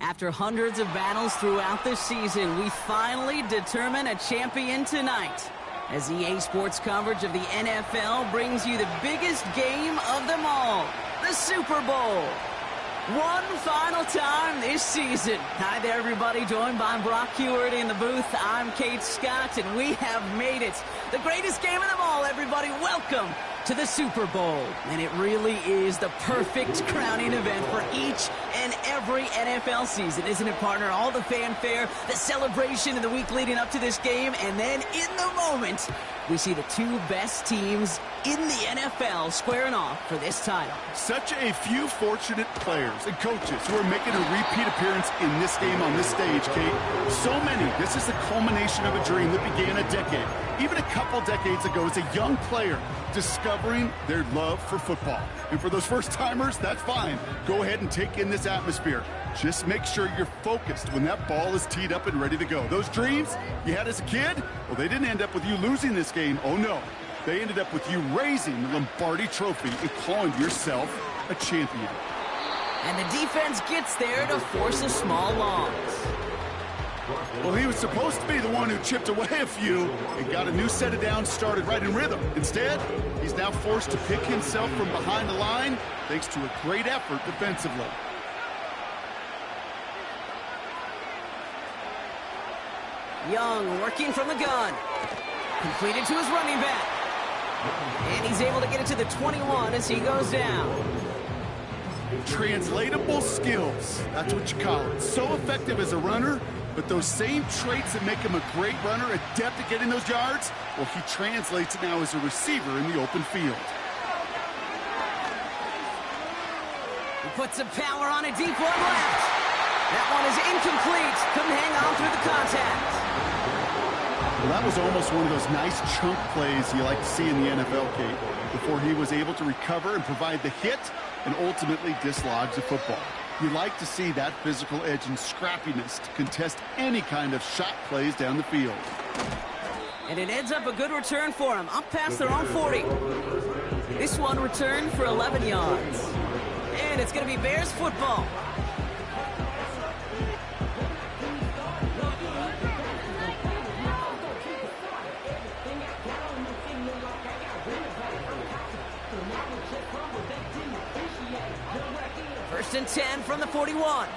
After hundreds of battles throughout the season, we finally determine a champion tonight. As EA Sports coverage of the NFL brings you the biggest game of them all, the Super Bowl. One final time this season. Hi there, everybody. Joined by Brock Heward in the booth. I'm Kate Scott, and we have made it. The greatest game of them all, everybody. Welcome to the Super Bowl. And it really is the perfect crowning event for each and every NFL season, isn't it, partner? All the fanfare, the celebration in the week leading up to this game, and then in the moment, we see the two best teams in the NFL squaring off for this title. Such a few fortunate players and coaches who are making a repeat appearance in this game on this stage, Kate. So many. This is the culmination of a dream that began a decade, even a couple decades ago, as a young player discovering their love for football. And for those first-timers, that's fine. Go ahead and take in this atmosphere. Just make sure you're focused when that ball is teed up and ready to go. Those dreams you had as a kid, well, they didn't end up with you losing this game. Oh, no. They ended up with you raising the Lombardi Trophy and calling yourself a champion. And the defense gets there to force a small loss. Well, he was supposed to be the one who chipped away a few and got a new set of downs started right in rhythm. Instead, he's now forced to pick himself from behind the line thanks to a great effort defensively. Young working from the gun. Completed to his running back. And he's able to get it to the 21 as he goes down. Translatable skills. That's what you call it. So effective as a runner, but those same traits that make him a great runner, adept at getting those yards, well, he translates it now as a receiver in the open field. He puts some power on it, deep one left. That one is incomplete. Couldn't hang on through the contact. Well, that was almost one of those nice chunk plays you like to see in the NFL, Kate, before he was able to recover and provide the hit and ultimately dislodge the football. You like to see that physical edge and scrappiness to contest any kind of shot plays down the field. And it ends up a good return for him, up past their own 40. This one returned for 11 yards. And it's going to be Bears football. First and 10 from the 41.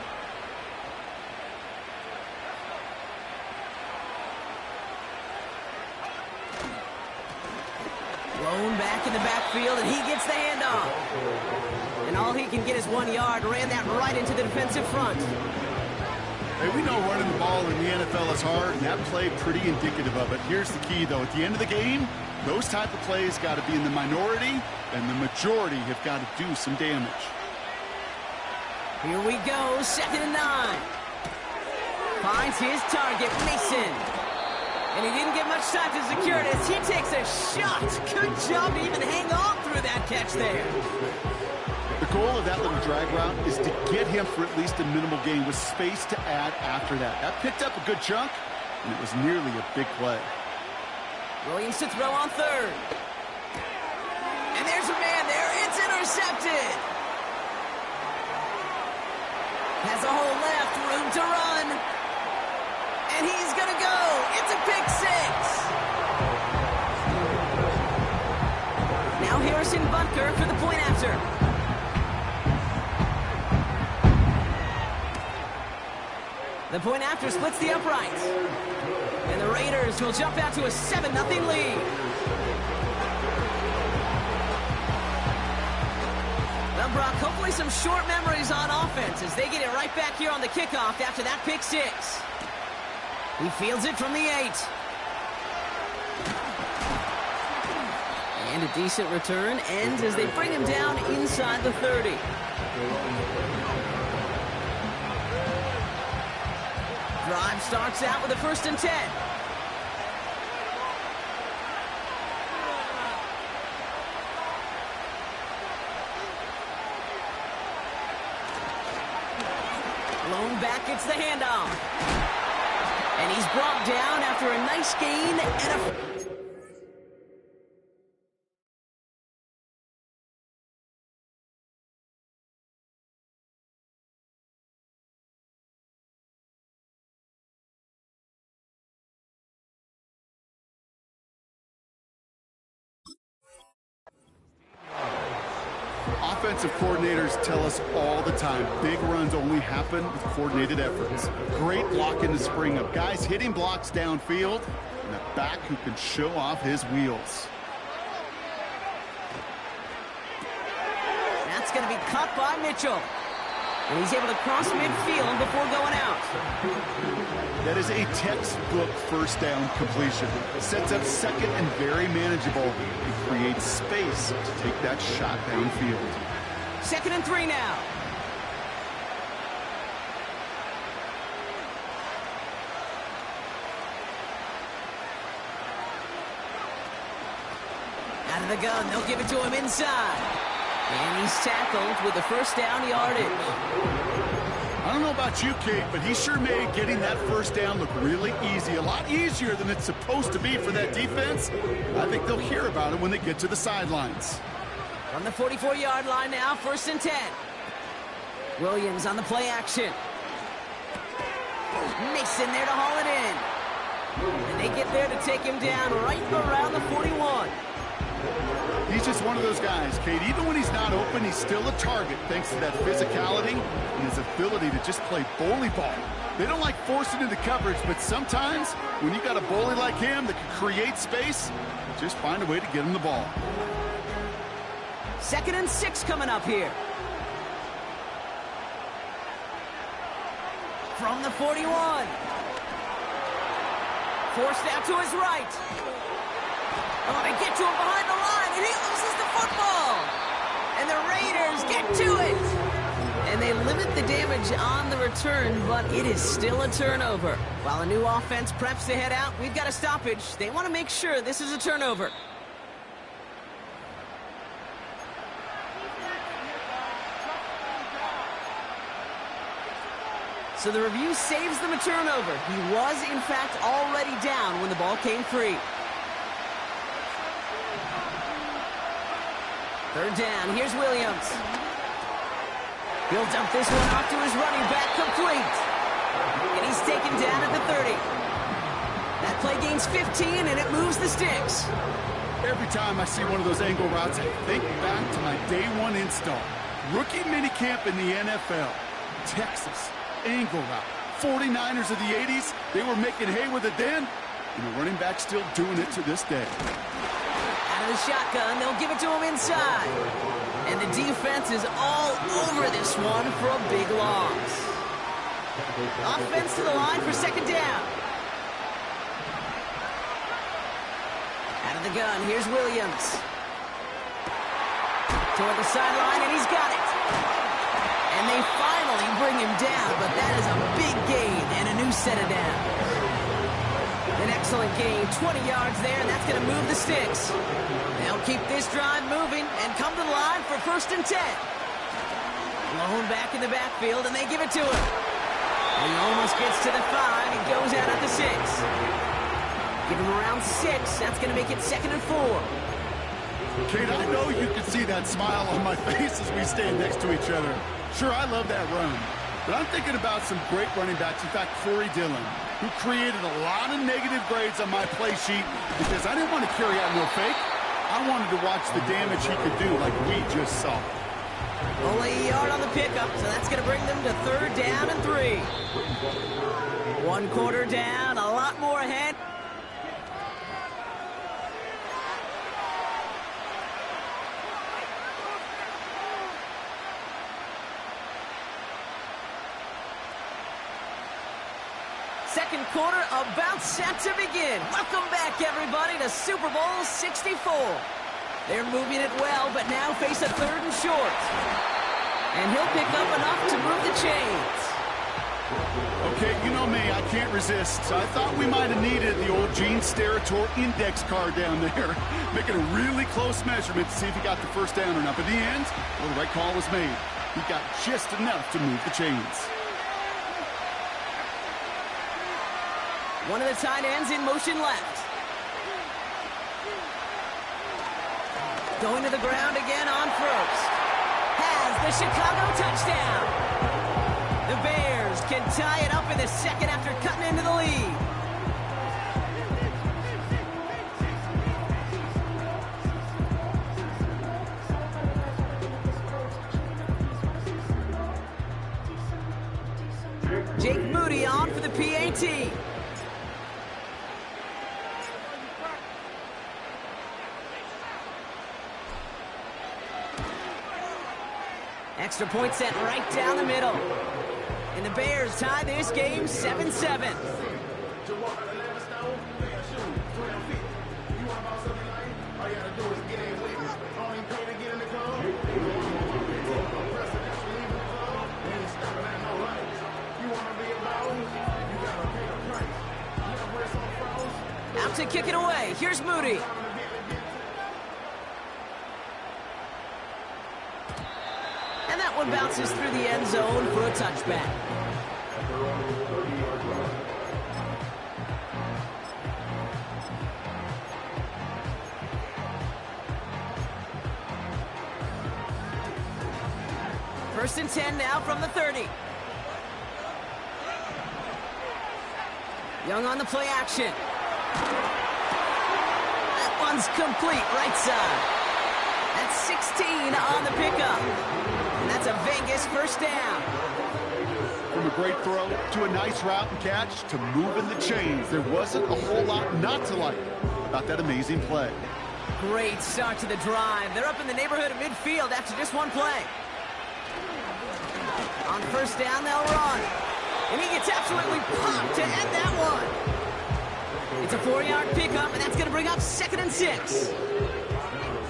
Blown back in the backfield, and he gets the handoff. And all he can get is 1 yard. Ran that right into the defensive front. Hey, we know running the ball in the NFL is hard, and that play pretty indicative of it. Here's the key, though. At the end of the game, those type of plays got to be in the minority, and the majority have got to do some damage. Here we go, 2nd and 9. Finds his target, Mason. And he didn't get much time to secure it as he takes a shot. Good job to even hang on through that catch there. The goal of that little drag route is to get him for at least a minimal gain with space to add after that. That picked up a good chunk, and it was nearly a big play. Williams to throw on 3rd. And there's a man there. It's intercepted. Has a hole left, room to run. And he's going to go. It's a pick 6. Now Harrison Butker for the point after. The point after splits the uprights. And the Raiders will jump out to a 7-0 lead. Well, Brock, hopefully some short memories on offense as they get it right back here on the kickoff after that pick 6. He fields it from the 8. And a decent return ends as they bring him down inside the 30. Drive starts out with a 1st and 10. Blown back, gets the handoff. And he's brought down after a nice gain and a... Offensive coordinators tell us all the time, big runs only happen with coordinated efforts. Great block in the spring of guys hitting blocks downfield, and a back who can show off his wheels. That's going to be caught by Mitchell. And he's able to cross midfield before going out. That is a textbook first down completion. Sets up second and very manageable and creates space to take that shot downfield. 2nd and 3 now. Out of the gun, they'll give it to him inside. And he's tackled with the first down yardage. I don't know about you, Kate, but he sure made getting that first down look really easy. A lot easier than it's supposed to be for that defense. I think they'll hear about it when they get to the sidelines. From the 44-yard line now, 1st and 10. Williams on the play action. Mason there to haul it in. And they get there to take him down right around the 41. He's just one of those guys, Kate. Even when he's not open, he's still a target thanks to that physicality and his ability to just play bully ball. They don't like forcing into coverage, but sometimes when you got a bully like him that can create space, just find a way to get him the ball. 2nd and 6 coming up here. From the 41. Forced out to his right. Oh, they get to him behind the line, and he loses the football. And the Raiders get to it. And they limit the damage on the return, but it is still a turnover. While a new offense preps to head out, we've got a stoppage. They want to make sure this is a turnover. So the review saves them a turnover. He was, in fact, already down when the ball came free. 3rd down, here's Williams. He'll dump this one off to his running back, complete. And he's taken down at the 30. That play gains 15, and it moves the sticks. Every time I see one of those angle routes, I think back to my day one install. Rookie minicamp in the NFL. Texas, angle route. 49ers of the 80s, they were making hay with it then, and the running back's still doing it to this day. Out of the shotgun, they'll give it to him inside. And the defense is all over this one for a big loss. Offense to the line for 2nd down. Out of the gun, here's Williams. Toward the sideline, and he's got it. And they finally bring him down, but that is a big gain and a new set of downs. An excellent gain, 20 yards there, and that's going to move the sticks. They'll keep this drive moving and come to the line for 1st and 10. Lone back in the backfield, and they give it to him. And he almost gets to the 5. He goes out at the 6. Give him around 6. That's going to make it 2nd and 4. Kate, I know you can see that smile on my face as we stand next to each other. Sure, I love that run. But I'm thinking about some great running backs. In fact, Corey Dillon, who created a lot of negative grades on my play sheet because I didn't want to carry out no fake. I wanted to watch the damage he could do like we just saw. Only a yard on the pickup, so that's going to bring them to 3rd down and 3. 1 quarter down, a lot more ahead. Second quarter about set to begin. Welcome back, everybody, to Super Bowl 64. They're moving it well, but now face a 3rd and short. And he'll pick up enough to move the chains. Okay, you know me, I can't resist. So I thought we might have needed the old Gene Steratore index card down there, making a really close measurement to see if he got the first down or not. But in the end, well, the right call was made. He got just enough to move the chains. One of the tight ends in motion left. Going to the ground again on first. Has the Chicago touchdown. The Bears can tie it up in the 2nd after cutting into the lead. Moody on for the PAT. Extra point set right down the middle. And the Bears tie this game 7-7. Out to kick it away. Here's Moody. And that one bounces through the end zone for a touchback. First and 10 now from the 30. Young on the play action. That one's complete right side. That's 16 on the pickup. And that's a Vegas first down. From a great throw to a nice route and catch to moving the chains, there wasn't a whole lot not to like about that amazing play. Great start to the drive. They're up in the neighborhood of midfield after just one play. On first down, they'll run. And he gets absolutely popped to end that one. It's a 4-yard pickup, and that's going to bring up 2nd and 6.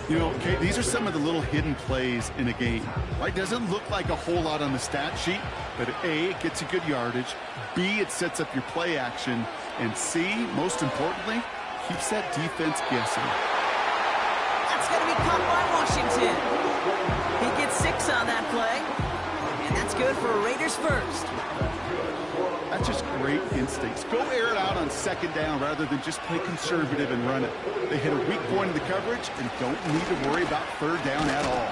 You know, Kate, these are some of the little hidden plays in a game. Right? Doesn't look like a whole lot on the stat sheet, but A, it gets you good yardage. B, it sets up your play action. And C, most importantly, keeps that defense guessing. That's going to be caught by Washington. He gets 6 on that play. And that's good for Raiders first. That's just great instincts. Go air it out on 2nd down rather than just play conservative and run it. They hit a weak point in the coverage and don't need to worry about 3rd down at all.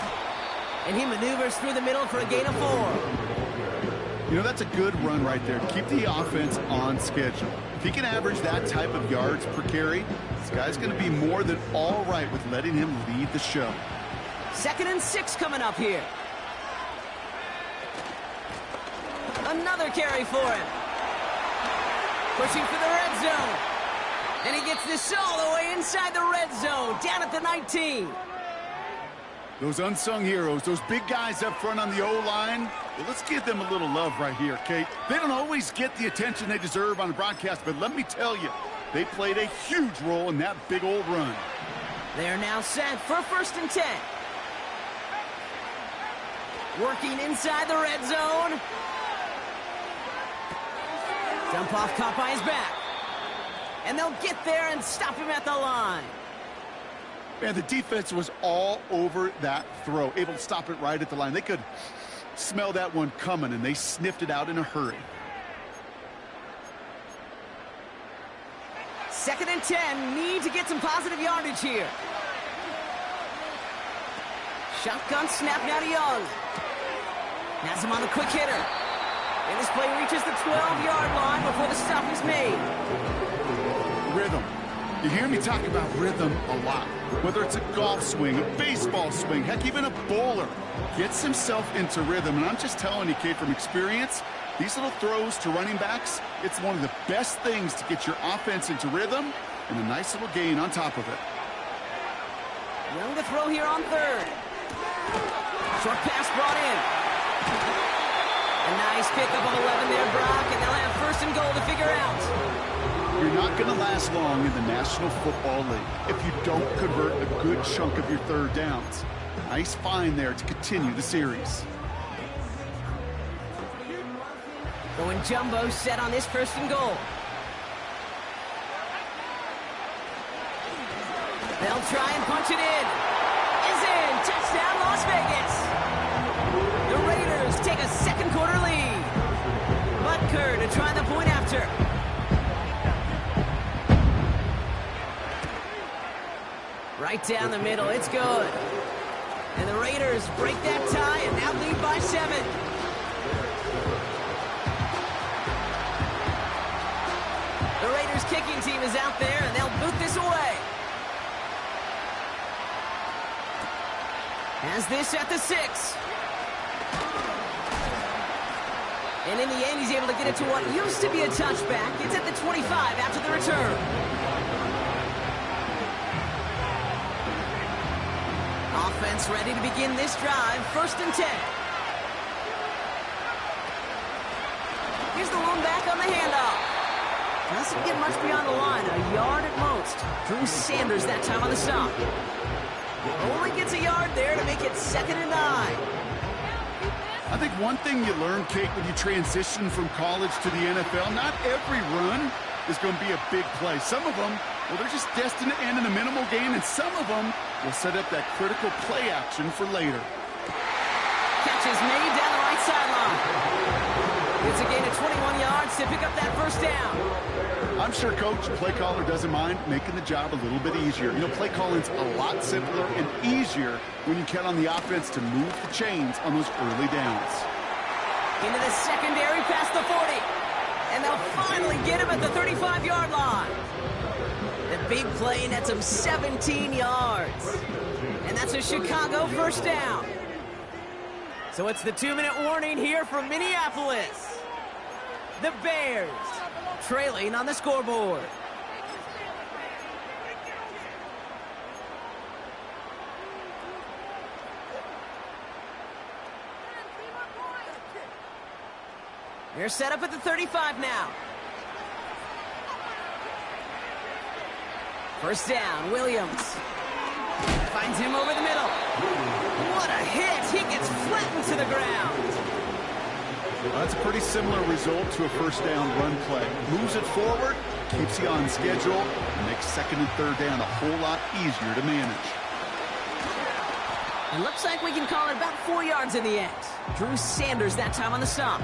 And he maneuvers through the middle for a gain of 4. You know, that's a good run right there to keep the offense on schedule. If he can average that type of yards per carry, this guy's going to be more than all right with letting him lead the show. 2nd and 6 coming up here. Another carry for him. Pushing for the red zone. And he gets this all the way inside the red zone, down at the 19. Those unsung heroes, those big guys up front on the O-line, well, let's give them a little love right here, Kate. They don't always get the attention they deserve on the broadcast, but let me tell you, they played a huge role in that big old run. They are now set for 1st and 10. Working inside the red zone. Dump off caught by his back. And they'll get there and stop him at the line. Man, the defense was all over that throw, able to stop it right at the line. They could smell that one coming, and they sniffed it out in a hurry. 2nd and 10, need to get some positive yardage here. Shotgun snap now to Young. Has him on the quick hitter. And this play reaches the 12-yard line before the stop is made. Rhythm. You hear me talk about rhythm a lot. Whether it's a golf swing, a baseball swing, heck, even a bowler gets himself into rhythm. And I'm just telling you, Kate, from experience, these little throws to running backs, it's one of the best things to get your offense into rhythm and a nice little gain on top of it. Young to throw here on 3rd. Short pass brought in. A nice pickup of 11 there, Brock, and they'll have 1st and goal to figure out. You're not going to last long in the National Football League if you don't convert a good chunk of your 3rd downs. Nice find there to continue the series. Going jumbo set on this 1st and goal. They'll try and punch it in. Is in. Touchdown, Las Vegas. The Raiders take a 2nd quarter lead. Butker to try the point after. Right down the middle, it's good. And the Raiders break that tie and now lead by 7. The Raiders kicking team is out there and they'll boot this away. Has this at the 6. And in the end, he's able to get it to what used to be a touchback. It's at the 25 after the return. Offense ready to begin this drive. 1st and 10. Here's the lone back on the handoff. Doesn't get much beyond the line. A yard at most. Drew Sanders that time on the stop. Only gets a yard there to make it 2nd and 9. I think one thing you learn, Kate, when you transition from college to the NFL, not every run is going to be a big play. Some of them, well, they're just destined to end in a minimal gain, and some of them will set up that critical play action for later. Catch is made down the right sideline. It's a gain of 21 yards to pick up that 1st down. I'm sure Coach, play caller, doesn't mind making the job a little bit easier. You know, play calling's a lot simpler and easier when you count on the offense to move the chains on those early downs. Into the secondary past the 40. And they'll finally get him at the 35-yard line. The big play nets him 17 yards. And that's a Chicago 1st down. So it's the 2-minute warning here from Minneapolis. The Bears trailing on the scoreboard. They're set up at the 35 now. 1st down, Williams. Finds him over the middle. What a hit! He gets flattened to the ground. Well, that's a pretty similar result to a 1st down run play. Moves it forward, keeps you on schedule, and makes 2nd and 3rd down a whole lot easier to manage. It looks like we can call it about 4 yards in the end. Drew Sanders that time on the stop.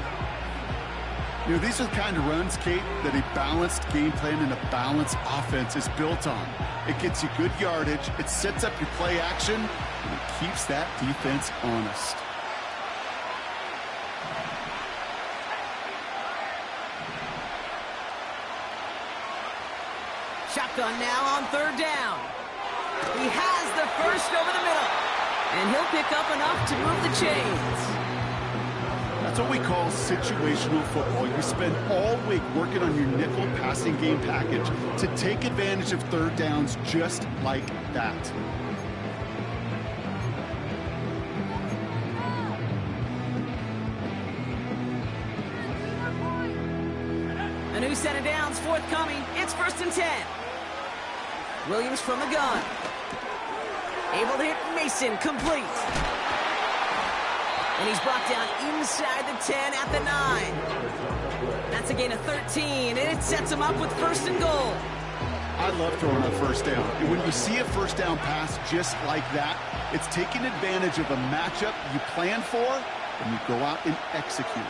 You know, these are the kind of runs, Kate, that a balanced game plan and a balanced offense is built on. It gets you good yardage, it sets up your play action, and it keeps that defense honest. Shotgun now on 3rd down. He has the 1st over the middle. And he'll pick up enough to move the chains. That's what we call situational football. You spend all week working on your nickel passing game package to take advantage of 3rd downs just like that. A new set of downs forthcoming. It's 1st and 10. Williams from the gun. Able to hit Mason, complete. And he's brought down inside the 10 at the 9. That's a gain of 13, and it sets him up with 1st and goal. I love throwing on 1st down. And when you see a 1st down pass just like that, it's taking advantage of a matchup you plan for, and you go out and execute.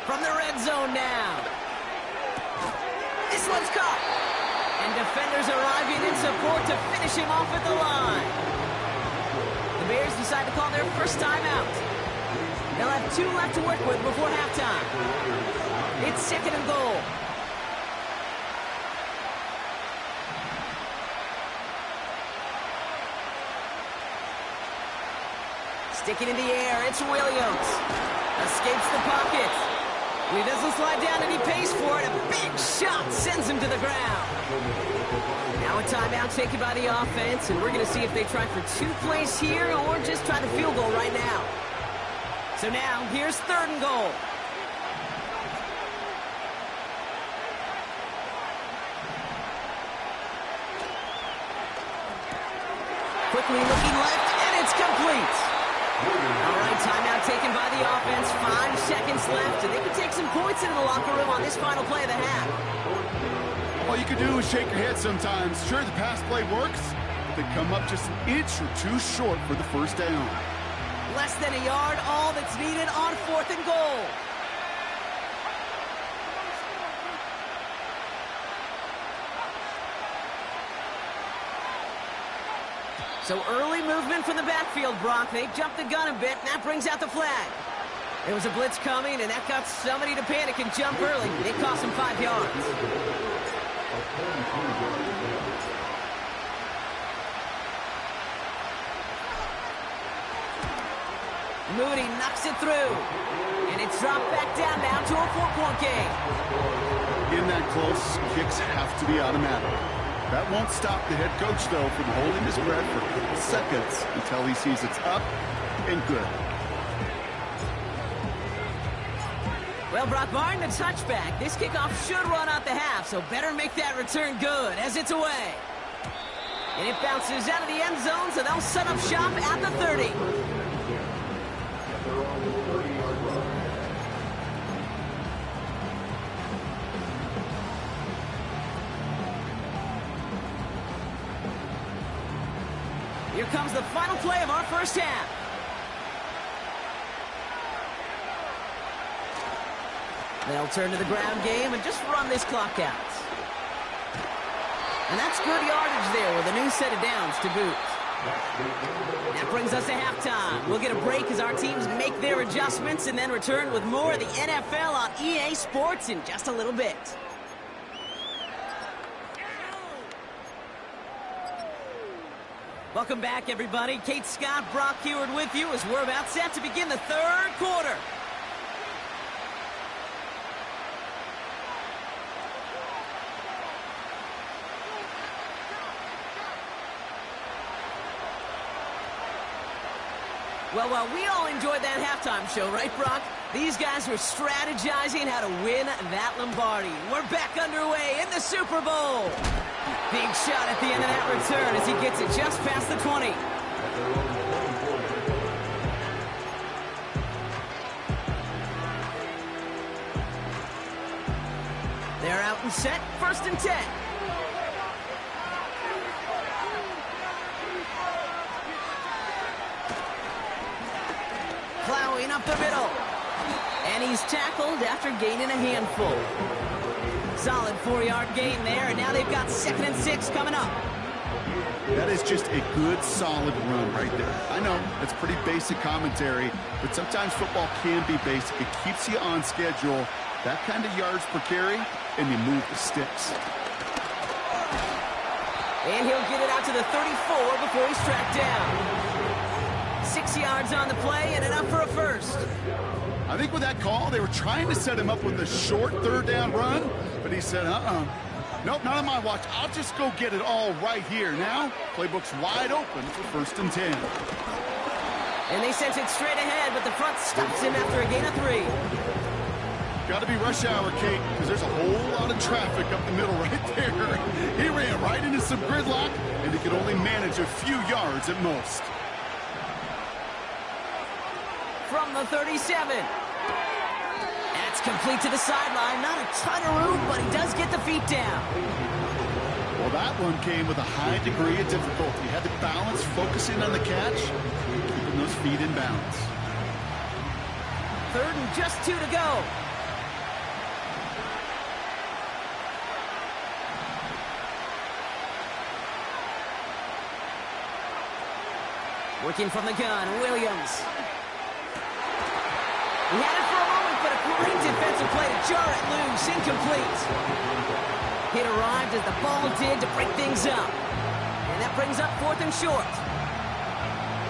From the red zone now. This one's caught. And defenders arriving in support to finish him off at the line. The Bears decide to call their 1st timeout. They'll have 2 left to work with before halftime. It's 2nd and goal. Sticking in the air, it's Williams. Escapes the pocket. He doesn't slide down and he pays for it. A big shot sends him to the ground. Now a timeout taken by the offense, and we're going to see if they try for 2 plays here or just try the field goal right now. So now, here's 3rd and goal. Quickly looking left, and it's complete. All right, timeout taken by the offense. 5 seconds left, and they can take some points into the locker room on this final play of the half. All you can do is shake your head sometimes. Sure, the pass play works, but they come up just an inch or 2 short for the 1st down. Less than a yard, all that's needed on 4th and goal. So early movement from the backfield, Brock. They jumped the gun a bit, and that brings out the flag. There was a blitz coming, and that got somebody to panic and jump early. It cost them 5 yards. Moody knocks it through. And it's dropped back down now to a 4-point game. In that close, kicks have to be automatic. That won't stop the head coach, though, from holding his breath for a couple seconds until he sees it's up and good. Well, Brock Martin, a touchback. This kickoff should run out the half, so better make that return good as it's away. And it bounces out of the end zone, so they'll set up shop at the 30. Here comes the final play of our first half. They'll turn to the ground game and just run this clock out. And that's good yardage there with a new set of downs to boot. That brings us to halftime. We'll get a break as our teams make their adjustments and then return with more of the NFL on EA Sports in just a little bit. Welcome back, everybody. Kate Scott, Brock Heward with you as we're about set to begin the third quarter. Well, we all enjoyed that halftime show, right, Brock? These guys were strategizing how to win that Lombardi. We're back underway in the Super Bowl. Big shot at the end of that return as he gets it just past the 20. They're out and set, 1st and 10. Plowing up the middle. And he's tackled after gaining a handful. Solid 4-yard gain there, and now they've got 2nd and 6 coming up. That is just a good, solid run right there. I know, it's pretty basic commentary, but sometimes football can be basic. It keeps you on schedule, that kind of yards per carry, and you move the sticks. And he'll get it out to the 34 before he's tracked down. 6 yards on the play and enough for a first. I think with that call, they were trying to set him up with a short 3rd down run, but he said, nope, not on my watch. I'll just go get it all right here. Now, playbook's wide open for 1st and 10. And they sent it straight ahead, but the front stops him after a gain of 3. Got to be rush hour, Kate, because there's a whole lot of traffic up the middle right there. He ran right into some gridlock, and he could only manage a few yards at most. From the 37. That's complete to the sideline. Not a ton of room, but he does get the feet down. Well, that one came with a high degree of difficulty. He had to balance, focusing on the catch, keeping those feet in bounds. 3rd and just 2 to go. Working from the gun, Williams. He had it for a moment, but a great defensive play to jar it loose, incomplete. It arrived as the ball did to break things up. And that brings up 4th and short.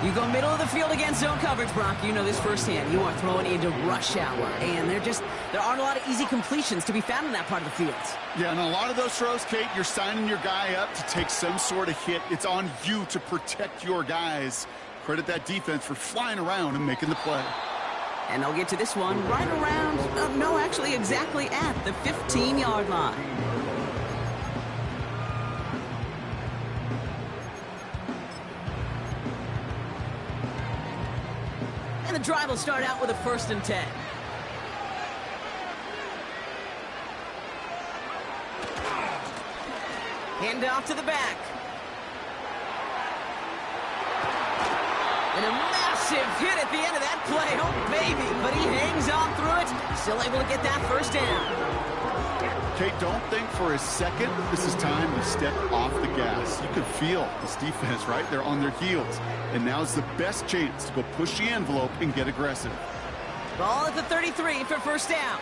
You go middle of the field against zone coverage, Brock. You know this firsthand. You are throwing into rush hour. And there aren't a lot of easy completions to be found in that part of the field. Yeah, and a lot of those throws, Kate, you're signing your guy up to take some sort of hit. It's on you to protect your guys. Credit that defense for flying around and making the play. And they'll get to this one right around, actually exactly at the 15-yard line. And the drive will start out with a 1st and 10. Hand off to the back. And a massive hit at the end of that play. Oh, baby. But he hangs on through it. Still able to get that 1st down. Kate, don't think for a second this is time to step off the gas. You could feel this defense right there on their heels. And now's the best chance to go push the envelope and get aggressive. Ball at the 33 for 1st down.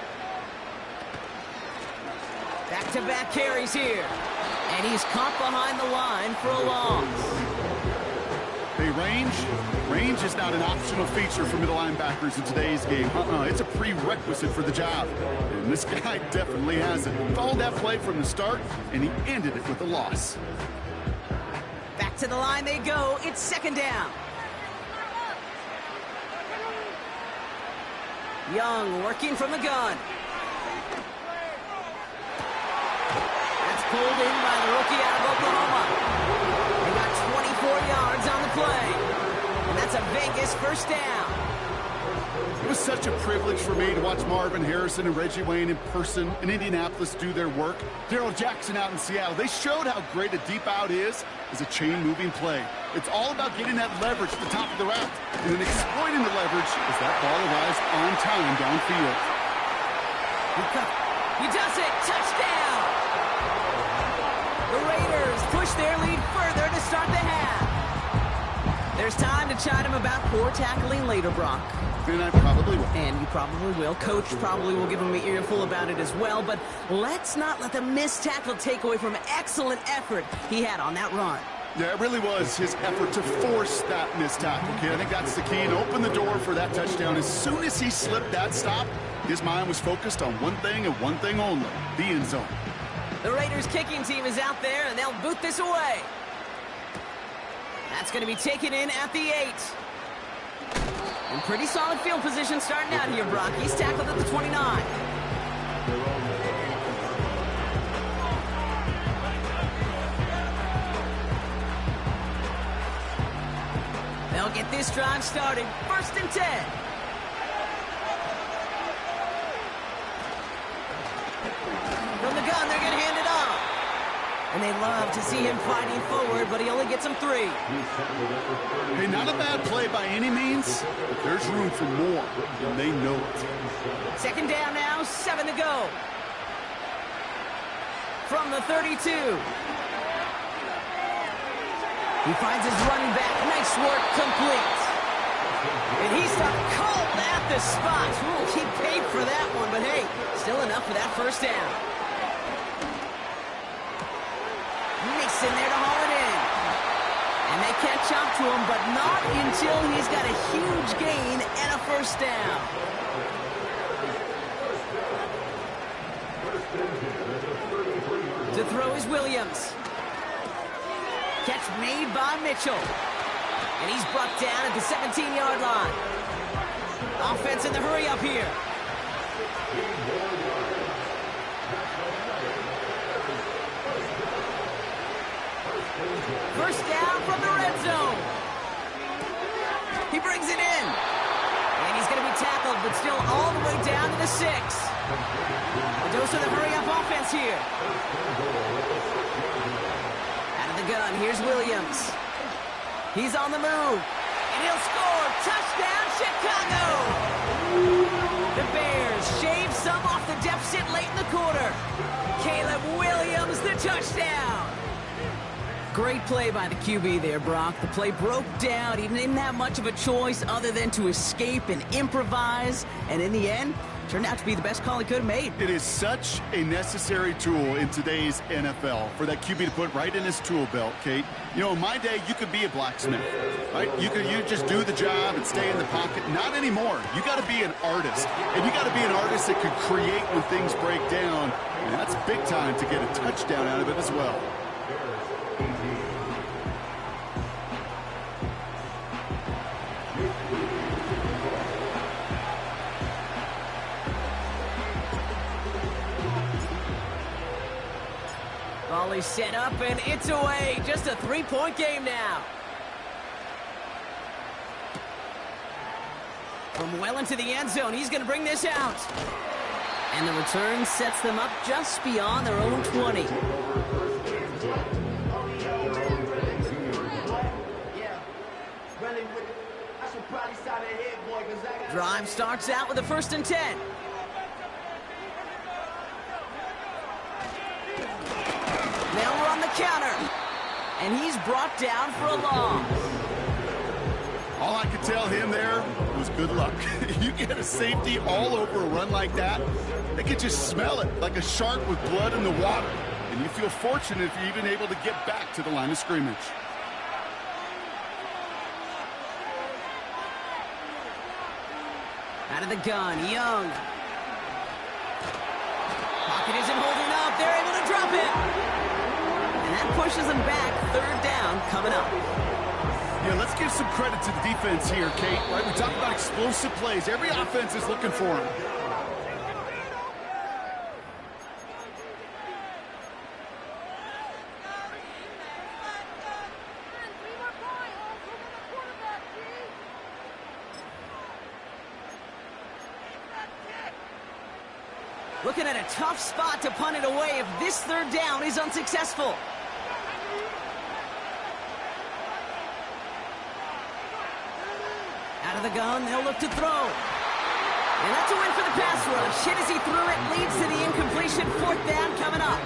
Back-to-back carries here. And he's caught behind the line for a loss. They range? Range is not an optional feature for middle linebackers in today's game. It's a prerequisite for the job. And this guy definitely has it. Followed that play from the start, and he ended it with a loss. Back to the line they go. It's second down. Young working from the gun. That's pulled in by the rookie out of Oklahoma. They got 24 yards on the play. And that's a Vegas first down. It was such a privilege for me to watch Marvin Harrison and Reggie Wayne in person in Indianapolis do their work. Darrell Jackson out in Seattle. They showed how great a deep out is as a chain-moving play. It's all about getting that leverage at the top of the route and then exploiting the leverage as that ball arrives on time downfield. He does it! Touchdown! The Raiders push their lead further to start the half. There's time to chide him about poor tackling later, Brock. And I probably will. And you probably will. Coach probably will give him an earful about it as well. But let's not let the missed tackle take away from excellent effort he had on that run. Yeah, it really was his effort to force that missed tackle, kid. I think that's the key, and open the door for that touchdown. As soon as he slipped that stop, his mind was focused on one thing and one thing only, the end zone. The Raiders kicking team is out there, and they'll boot this away. That's going to be taken in at the 8. And pretty solid field position starting out here, Brock. He's tackled at the 29. They'll get this drive started. 1st and 10. From the gun, they're going to hand it off. And they love to see him fighting forward, but he only gets him 3. Hey, not a bad play by any means, but there's room for more, and they know it. Second down now, 7 to go. From the 32. He finds his running back. Nice work, complete. And he stopped cold at the spot. Ooh, he paid for that one, but hey, still enough for that first down. Mason there to haul it in. And they catch up to him, but not until he's got a huge gain and a first down. To throw is Williams. Catch made by Mitchell. And he's brought down at the 17-yard line. Offense in the hurry up here. First down from the red zone. He brings it in. And he's going to be tackled, but still all the way down to the 6. A dose of the hurry-up offense here. Out of the gun, here's Williams. He's on the move. And he'll score. Touchdown, Chicago! The Bears shave some off the deficit late in the quarter. Caleb Williams, the touchdown. Great play by the QB there, Brock. The play broke down. He didn't have much of a choice other than to escape and improvise. And in the end, turned out to be the best call he could have made. It is such a necessary tool in today's NFL for that QB to put right in his tool belt, Kate. You know, in my day, you could be a blacksmith, right? You just do the job and stay in the pocket. Not anymore. You got to be an artist. And you got to be an artist that could create when things break down. And that's big time to get a touchdown out of it as well. Volley set up, and it's away. Just a 3-point game now. From well into the end zone, he's going to bring this out. And the return sets them up just beyond their own 20. Drive starts out with a 1st and 10. Now we're on the counter. And he's brought down for a loss. All I could tell him there was good luck. You get a safety all over a run like that, they could just smell it like a shark with blood in the water. And you feel fortunate if you're even able to get back to the line of scrimmage. Out of the gun, Young. Pocket isn't holding up. They're able to drop it. And that pushes them back. Third down coming up. Yeah, let's give some credit to the defense here, Kate. Right, we talk about explosive plays. Every offense is looking for them. Looking at a tough spot to punt it away if this third down is unsuccessful. Out of the gun, they'll look to throw. And that's a win for the pass rush. Hit as he threw it, leads to the incompletion. Fourth down coming up.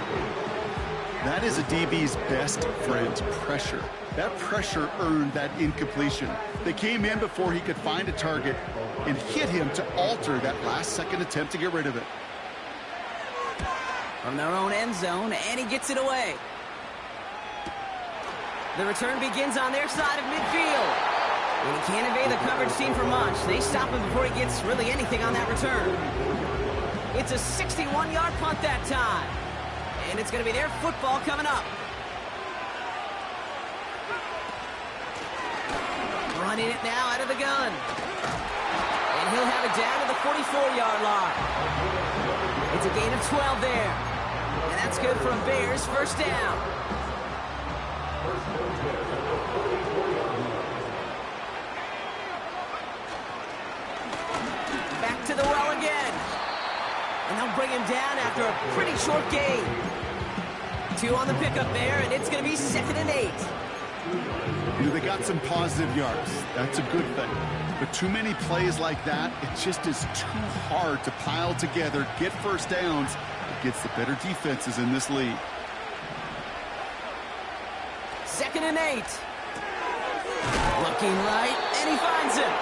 That is a DB's best friend, pressure. That pressure earned that incompletion. They came in before he could find a target and hit him to alter that last-second attempt to get rid of it. From their own end zone, and he gets it away. The return begins on their side of midfield. And he can't evade the coverage team for much. They stop him before he gets really anything on that return. It's a 61-yard punt that time. And it's going to be their football coming up. Running it now out of the gun. And he'll have it down to the 44-yard line. It's a gain of 12 there. And that's good for a Bears first down. Back to the well again. And they'll bring him down after a pretty short gain. 2 on the pickup there, and it's going to be 2nd and 8. You know, they got some positive yards. That's a good thing. But too many plays like that, it just is too hard to pile together, get first downs against the better defenses in this league. 2nd and 8. Looking right, and he finds him.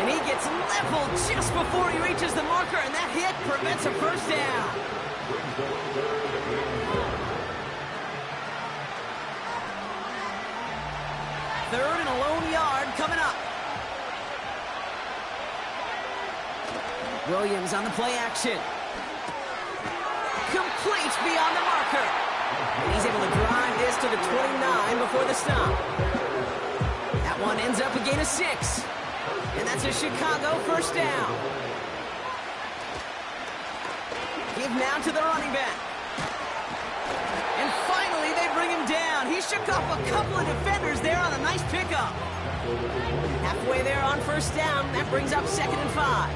And he gets leveled just before he reaches the marker, and that hit prevents a first down. Third and a lone yard coming up. Williams on the play action. Complete beyond the marker. And he's able to drive this to the 29 before the stop. That one ends up a gain of 6. And that's a Chicago first down. Give now to the running back. And finally, they bring him down. He shook off a couple of defenders there on a nice pickup. Halfway there on first down. That brings up 2nd and 5.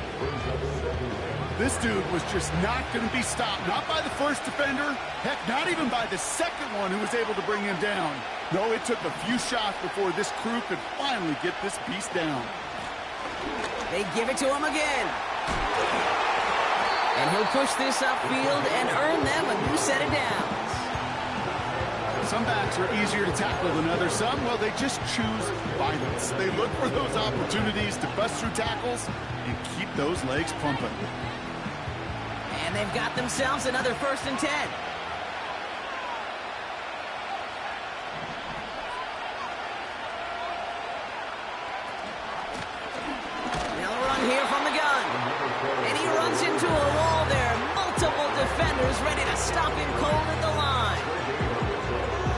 This dude was just not going to be stopped. Not by the first defender. Heck, not even by the second one who was able to bring him down. No, it took a few shots before this crew could finally get this beast down. They give it to him again. And he'll push this upfield and earn them a new set of downs. Some backs are easier to tackle than others. Some, well, they just choose violence. They look for those opportunities to bust through tackles and keep those legs pumping. And they've got themselves another 1st and 10. They'll run here from the gun. And he runs into a wall there. Multiple defenders ready to stop him cold at the line.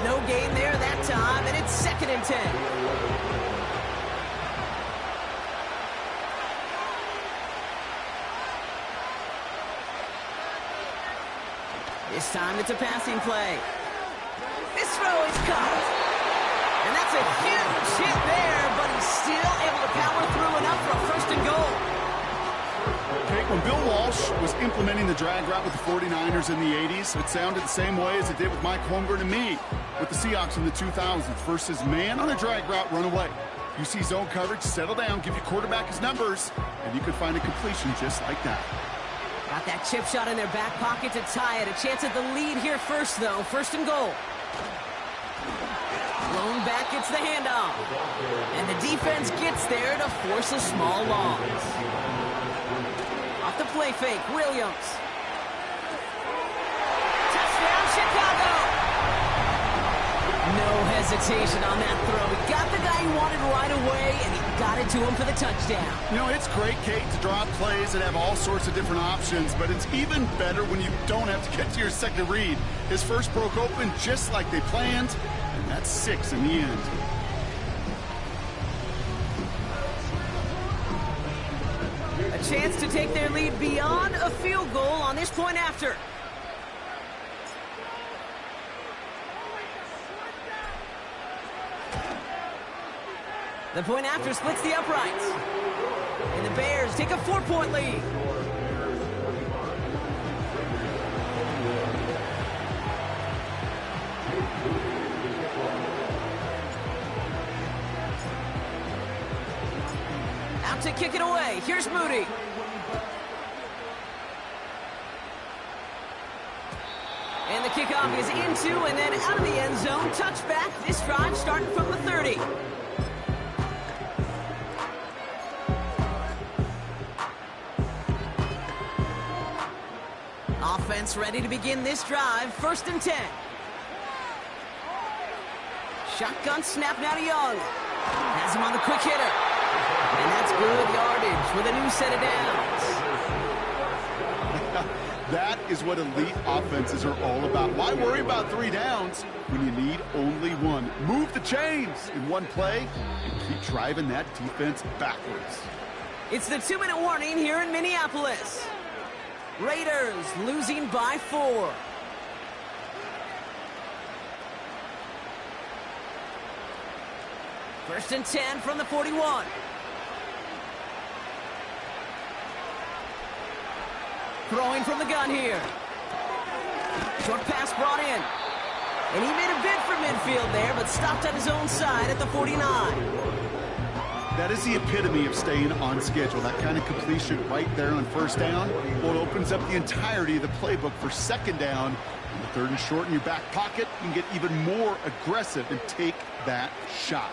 No gain there that time, and it's 2nd and 10. This time it's a passing play. This throw is caught. And that's a huge hit there, but he's still able to power through enough for a 1st and goal. Okay, when Bill Walsh was implementing the drag route with the 49ers in the 80s, it sounded the same way as it did with Mike Holmgren and me with the Seahawks in the 2000s versus man on a drag route, run away. You see zone coverage, settle down, give your quarterback his numbers, and you could find a completion just like that. Got that chip shot in their back pocket to tie it. A chance at the lead here first, though. 1st and goal. Lone back gets the handoff. And the defense gets there to force a small loss. Off the play fake, Williams. Touchdown, Chicago! No hesitation on that throw. He got the guy he wanted right away, and he got it to him for the touchdown. You know, it's great, Kate, to draw up plays that have all sorts of different options, but it's even better when you don't have to get to your second read. His first broke open just like they planned, and that's 6 in the end. A chance to take their lead beyond a field goal on this point after. The point after splits the uprights. And the Bears take a 4-point lead. Out to kick it away. Here's Moody. And the kickoff is into and then out of the end zone. Touchback. This drive starting from the 30. Offense ready to begin this drive. 1st and 10. Shotgun snap now to Young. Has him on the quick hitter. And that's good yardage with a new set of downs. That is what elite offenses are all about. Why worry about 3 downs when you need only 1? Move the chains in one play and keep driving that defense backwards. It's the 2-minute warning here in Minneapolis. Raiders losing by 4. First and 10 from the 41. Throwing from the gun here. Short pass brought in. And he made a bid for midfield there, but stopped on his own side at the 49. That is the epitome of staying on schedule. That kind of completion right there on 1st down. Well, it opens up the entirety of the playbook for 2nd down. On the 3rd and short in your back pocket, you can get even more aggressive and take that shot.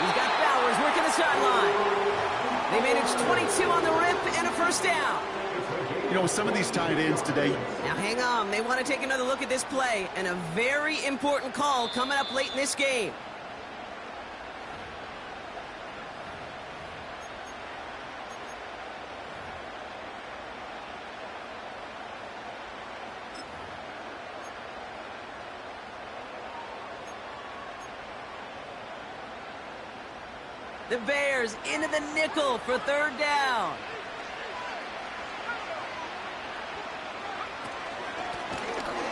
He's got Bowers working the sideline. They managed 22 on the rip and a 1st down. You know, with some of these tight ends today. Now hang on, they want to take another look at this play, and a very important call coming up late in this game. The Bears into the nickel for 3rd down.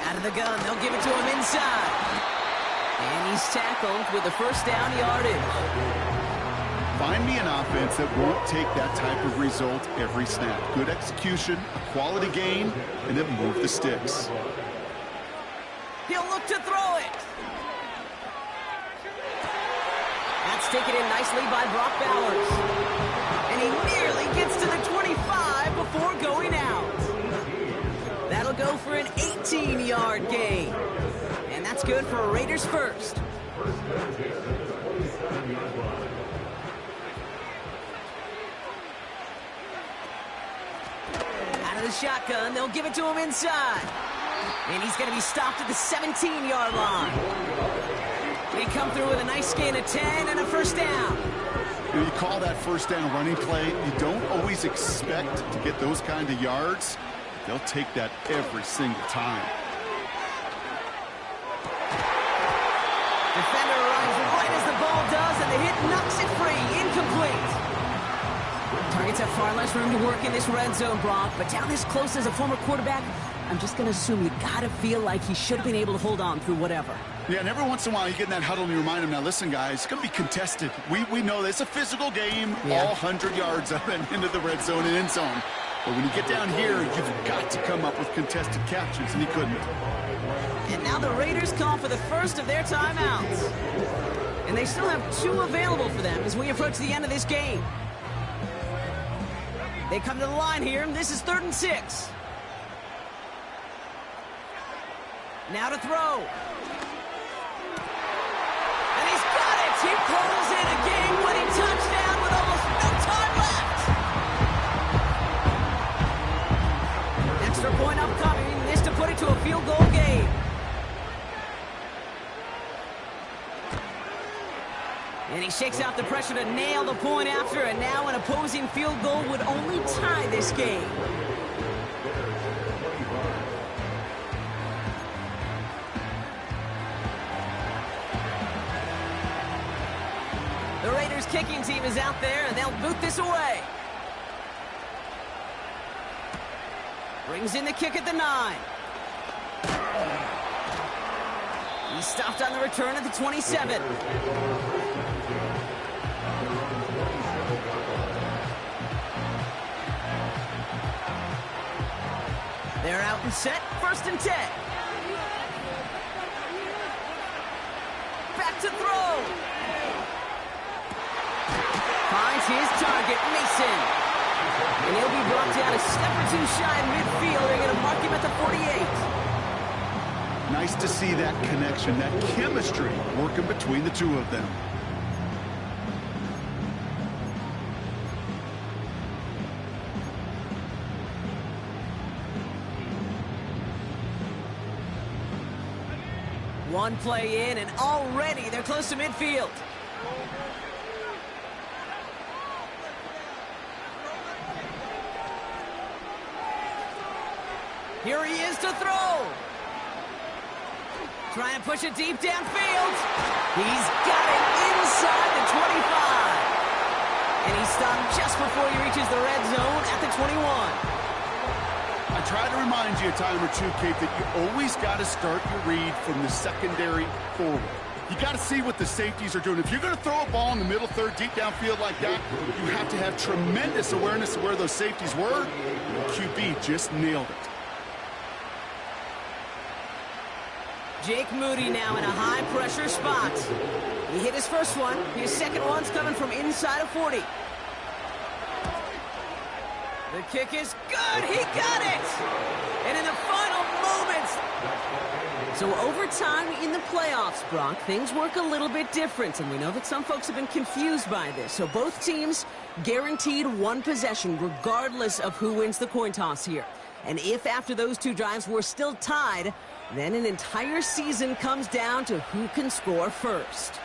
Out of the gun, they'll give it to him inside. And he's tackled with the 1st down yardage. Find me an offense that won't take that type of result every snap. Good execution, a quality game, and then move the sticks. He'll look to throw it. That's taken in nicely by Brock Bowers. And he nearly gets to the 25 before going out. That'll go for an 18-yard gain. And that's good for a Raiders 1st. Out of the shotgun, they'll give it to him inside. And he's going to be stopped at the 17-yard line. They come through with a nice gain of 10 and a 1st down. You call that 1st down running play. You don't always expect to get those kind of yards. They'll take that every single time. Defender arrives right as the ball does, and the hit knocks it free. Incomplete. Targets have far less room to work in this red zone, Brock, but down this close as a former quarterback, I'm just going to assume you got to feel like he should have been able to hold on through whatever. Yeah, and every once in a while you get in that huddle and you remind him, now listen, guys, it's going to be contested. We know this. It's a physical game, all 100 yards up and into the red zone and end zone. But when you get down here, you've got to come up with contested catches, and he couldn't. And now the Raiders call for the 1st of their timeouts. And they still have 2 available for them as we approach the end of this game. They come to the line here, and this is 3rd and 6. Now to throw. And he's got it! He pulls in a game-winning touchdown with almost no time left. Extra point upcoming. This to put it to a field goal game. shakes out the pressure to nail the point after, and now an opposing field goal would only tie this game. The Raiders kicking team is out there, and they'll boot this away. Brings in the kick at the 9. He's stopped on the return at the 27. They're out and set, 1st and 10. Back to throw. Finds his target, Mason. And he'll be brought down a step or 2 shy of midfield. They're going to mark him at the 48. Nice to see that connection, that chemistry working between the two of them. One play in, and already they're close to midfield. Here he is to throw. Trying to push it deep downfield. He's got it inside the 25. And he's stopped just before he reaches the red zone at the 21. I try to remind you a time or two, Kate, that you always got to start your read from the secondary forward. You got to see what the safeties are doing. If you're going to throw a ball in the middle third, deep downfield like that, you have to have tremendous awareness of where those safeties were. The QB just nailed it. Jake Moody now in a high-pressure spot. He hit his first one. His second one's coming from inside of 40. The kick is good. He got it! And in the final moments. So overtime in the playoffs, Brock, things work a little bit different. And we know that some folks have been confused by this. So both teams guaranteed one possession regardless of who wins the coin toss here. And if after those 2 drives we're still tied, then an entire season comes down to who can score first.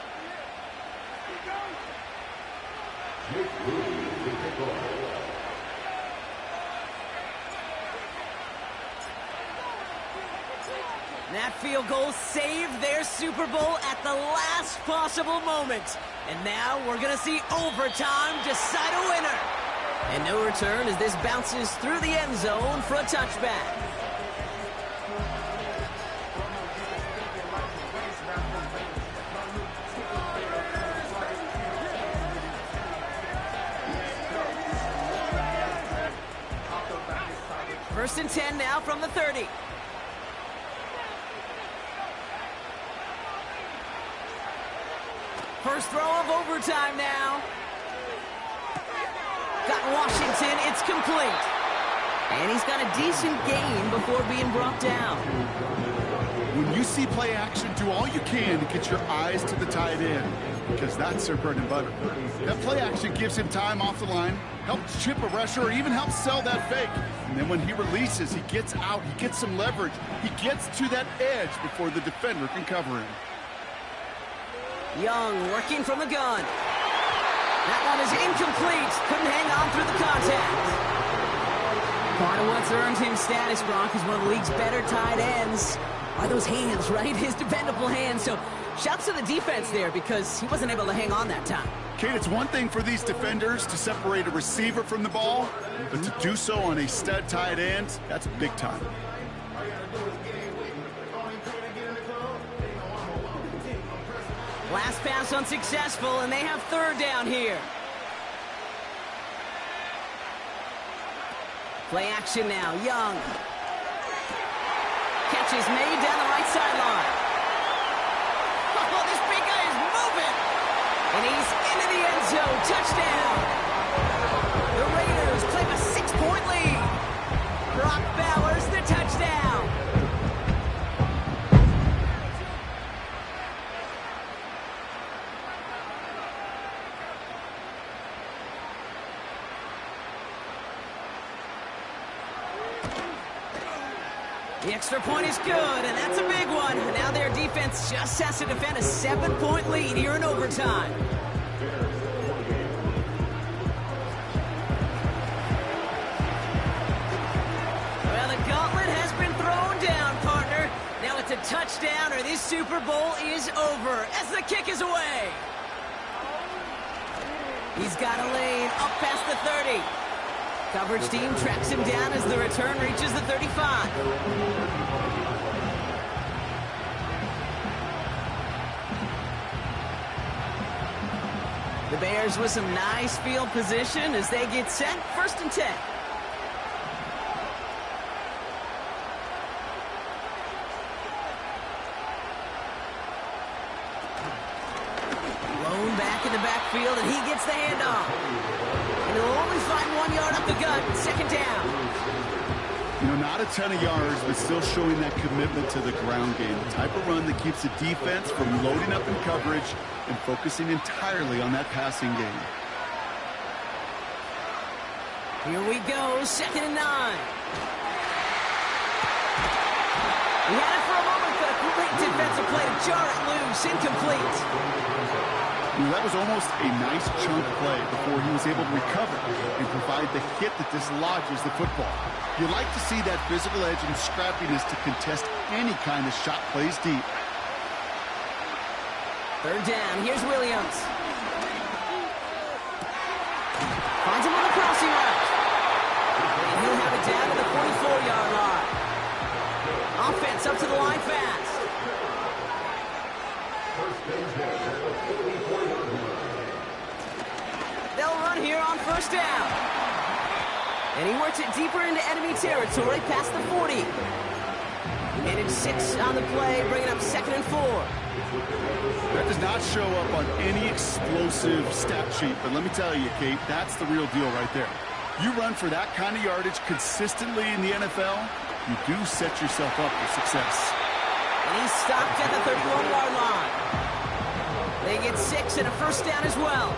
That field goal saved their Super Bowl at the last possible moment. And now we're going to see overtime decide a winner. And no return as this bounces through the end zone for a touchback. First and 10 now from the 30. First throw of overtime now. Got Washington, it's complete. And he's got a decent gain before being brought down. When you see play action, do all you can to get your eyes to the tight end, because that's their bread and butter. That play action gives him time off the line, helps chip a rusher, or even helps sell that fake. And then when he releases, he gets out, he gets some leverage. He gets to that edge before the defender can cover him. Young working from the gun. That one is incomplete. Couldn't hang on through the contact. Part of what's earned him status, Brock, is one of the league's better tight ends. Are those hands, right? His dependable hands. So shouts to the defense there because he wasn't able to hang on that time. Kate, it's one thing for these defenders to separate a receiver from the ball, but to do so on a stud tight end, that's big time. Last pass unsuccessful, and they have third down here. Play action now, Young. Catch is made down the right sideline. Oh, this big guy is moving. And he's into the end zone. Touchdown. The Raiders claim a 6-point lead. Brock Bowers, the touchdown. The extra point is good, and that's a big one. Now their defense just has to defend a 7-point lead here in overtime. Super Bowl is over as the kick is away. He's got a lane up past the 30. Coverage team tracks him down as the return reaches the 35. The Bears with some nice field position as they get set, 1st and 10. Lone back in the backfield, and he gets the handoff. And he'll only find 1 yard up the gut, 2nd down. You know, not a ton of yards, but still showing that commitment to the ground game. The type of run that keeps the defense from loading up in coverage and focusing entirely on that passing game. Here we go, 2nd and 9. He had it for a moment, but a great defensive play to jar it loose, incomplete. You know, that was almost a nice chunk play before he was able to recover and provide the hit that dislodges the football. You like to see that physical edge and scrappiness to contest any kind of shot plays deep. 3rd down, here's Williams. Finds him on the crossing route. And he'll have it down to the 44-yard line. Offense up to the line fast. They'll run here on 1st down. And he works it deeper into enemy territory past the 40. And it's 6 on the play, bringing up 2nd and 4. That does not show up on any explosive stat sheet, but let me tell you, Kate, that's the real deal right there. You run for that kind of yardage consistently in the NFL, you do set yourself up for success. And he's stopped at the 31-yard line. They get 6 and a 1st down as well.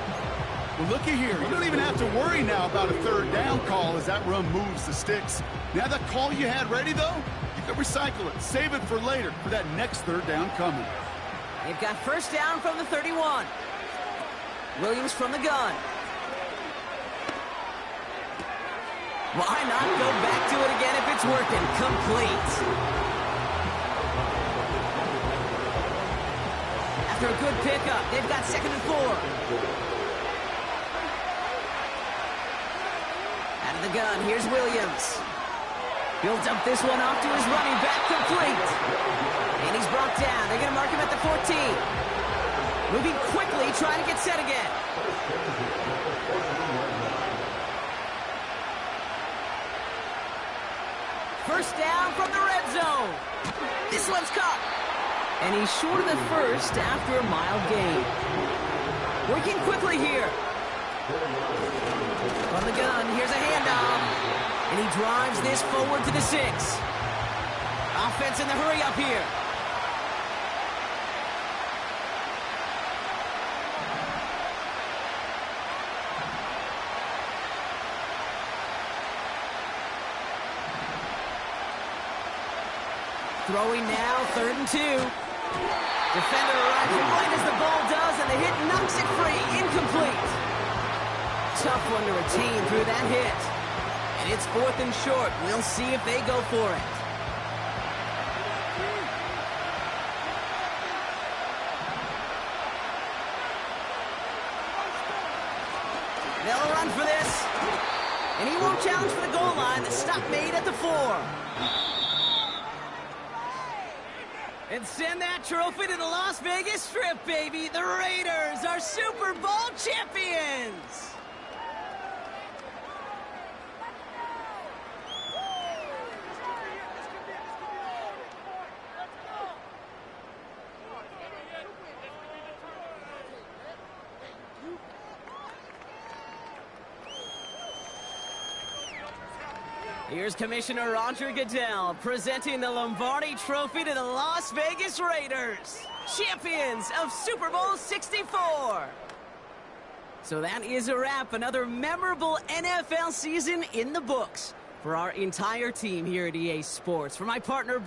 Well, looky here. You don't even have to worry now about a 3rd down call as that run moves the sticks. Now that call you had ready, though, you can recycle it. Save it for later for that next 3rd down coming. They've got 1st down from the 31. Williams from the gun. Why not go back to it again if it's working? Complete. After a good pickup, they've got 2nd and 4. Out of the gun, here's Williams. He'll dump this one off to his running back, complete. And he's brought down. They're going to mark him at the 14. Moving quickly, trying to get set again. First down from the red zone. This one's caught. And he's short of the 1st after a mild gain. Working quickly here. From the gun, here's a handoff. And he drives this forward to the 6. Offense in the hurry up here. Throwing now, 3rd and 2. Defender arrives right as the ball does, and the hit knocks it free. Incomplete. Tough one to retain through that hit. And it's 4th and short. We'll see if they go for it. They'll run for this. And he won't challenge for the goal line. The stop made at the 4. And send that trophy to the Las Vegas Strip, baby. The Raiders are Super Bowl champions. Here's Commissioner Roger Goodell presenting the Lombardi Trophy to the Las Vegas Raiders, champions of Super Bowl 64. So that is a wrap. Another memorable NFL season in the books for our entire team here at EA Sports. For my partner,